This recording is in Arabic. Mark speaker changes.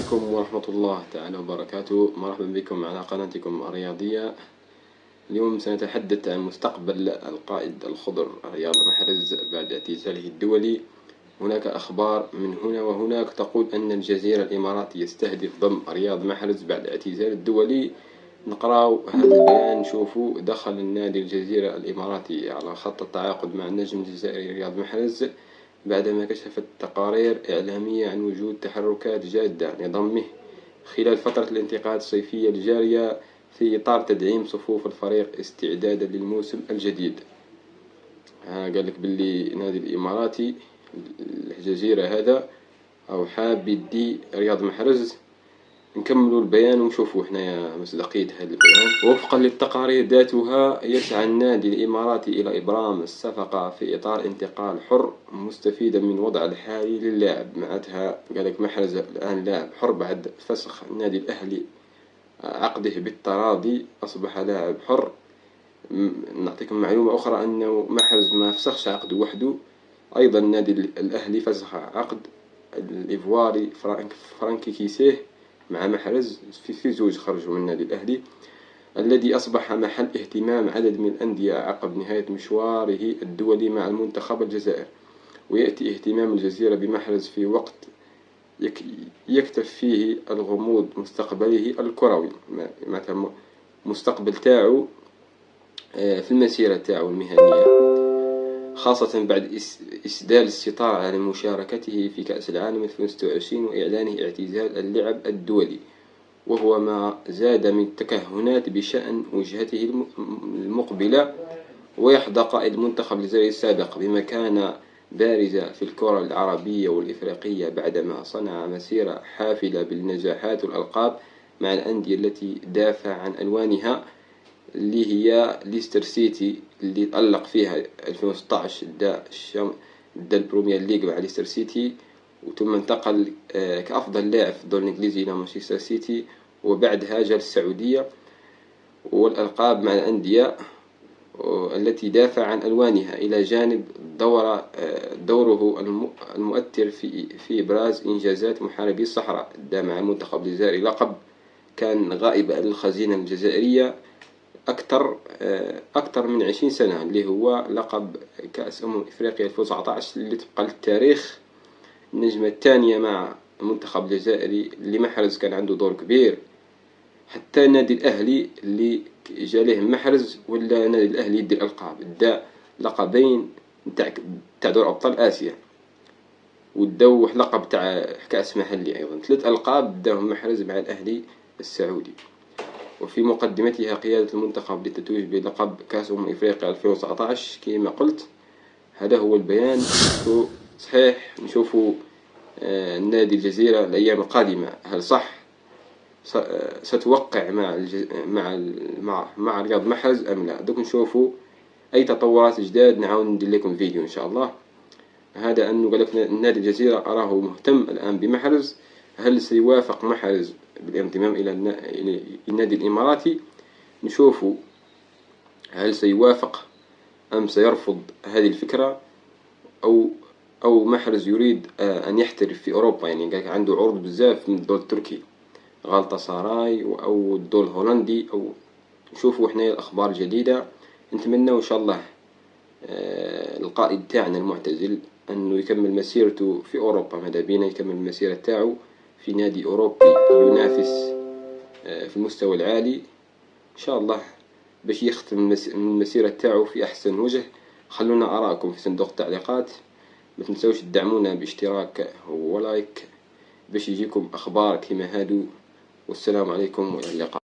Speaker 1: عليكم ورحمة الله تعالى وبركاته. مرحبا بكم على قناتكم الرياضية. اليوم سنتحدث عن مستقبل القائد الخضر رياض محرز بعد اعتزاله الدولي. هناك أخبار من هنا وهناك تقول أن الجزيرة الإماراتي يستهدف ضم رياض محرز بعد اعتزال الدولي. نقرأ هذا البيان، نشوفوا دخل النادي الجزيرة الإماراتي على خط التعاقد مع النجم الجزائري رياض محرز بعدما كشفت تقارير إعلامية عن وجود تحركات جادة لضمه خلال فترة الانتقالات الصيفية الجارية في إطار تدعيم صفوف الفريق استعدادا للموسم الجديد. قال لك باللي نادي الإماراتي الجزيرة هذا أو حاب يدي رياض محرز. نكملوا البيان ونشوفوا حنايا مصداقية هذا البيان. وفقا للتقارير ذاتها، يسعى النادي الإماراتي إلى إبرام الصفقة في إطار انتقال حر مستفيدا من وضع الحالي للاعب. معناتها قالك محرز الآن لاعب حر بعد فسخ النادي الأهلي عقده بالتراضي، أصبح لاعب حر. نعطيكم معلومة أخرى أنه محرز ما فسخش عقده وحده، أيضا النادي الأهلي فسخ عقد الإيفواري فرانكي كيسيه مع محرز، في زوج خرجوا من النادي الأهلي الذي أصبح محل اهتمام عدد من الأندية عقب نهاية مشواره الدولي مع المنتخب الجزائري. ويأتي اهتمام الجزيرة بمحرز في وقت يكتف فيه الغموض مستقبله الكروي، مثلا مستقبل تاعو في المسيرة تاعو المهنية، خاصة بعد إسدال الستار على مشاركته في كأس العالم 2026 وإعلانه اعتزال اللعب الدولي، وهو ما زاد من التكهنات بشأن وجهته المقبلة. ويحظى قائد المنتخب الجزائري السابق بمكانة بارزة في الكرة العربية والإفريقية بعدما صنع مسيرة حافلة بالنجاحات والألقاب مع الأندية التي دافع عن ألوانها، اللي هي ليستر سيتي اللي تألق فيها 2016 دا البروميير ليج مع ليستر سيتي، وثم انتقل كأفضل لاعب في الدوري الإنجليزي إلى مانشستر سيتي، وبعدها جاء السعودية والألقاب مع الأندية التي دافع عن ألوانها، إلى جانب دوره المؤثر في إبراز إنجازات محاربي الصحراء. دا مع المنتخب الجزائري لقب كان غائب عن الخزينة الجزائرية أكثر من 20 سنة، اللي هو لقب كأس إفريقيا 2019 اللي تبقى للتاريخ النجمة الثانية مع المنتخب الجزائري اللي محرز كان عنده دور كبير. حتى النادي الأهلي اللي جاليه محرز ولا النادي الأهلي يدي الألقاب، دا لقبين تاع دور أبطال آسيا، وداو لقب تاع كأس محلي أيضا، 3 ألقاب داهم محرز مع الأهلي السعودي. وفي مقدمتها قيادة المنتخب للتتويج بلقب كأس إفريقيا 2019 كما قلت. هذا هو البيان. صحيح نشوفوا النادي الجزيرة الأيام القادمة، هل صح ستوقع مع رياض محرز أم لا؟ دوك نشوفوا أي تطورات جداد نعاود ندير لكم فيديو إن شاء الله. هذا أنه قال لك النادي الجزيرة أراه مهتم الآن بمحرز. هل سيوافق محرز بالانضمام إلى النادي الإماراتي؟ نشوفوا هل سيوافق أم سيرفض هذه الفكرة، أو محرز يريد أن يحترف في أوروبا. يعني قال عنده عروض بزاف من الدول التركي، غالطة ساراي أو الدول الهولندي. أو نشوفوا حنايا الأخبار الجديدة. نتمنى إن شاء الله القائد تاعنا المعتزل أنه يكمل مسيرته في أوروبا، ماذا بينا يكمل المسيرة تاعو في نادي أوروبي ينافس في المستوى العالي إن شاء الله، باش يختم المسيرة تاعو في أحسن وجه. خلونا آراءكم في صندوق التعليقات. ما تنسوش تدعمونا باشتراك ولايك باش يجيكم أخبار كما هادو. والسلام عليكم وإلى اللقاء.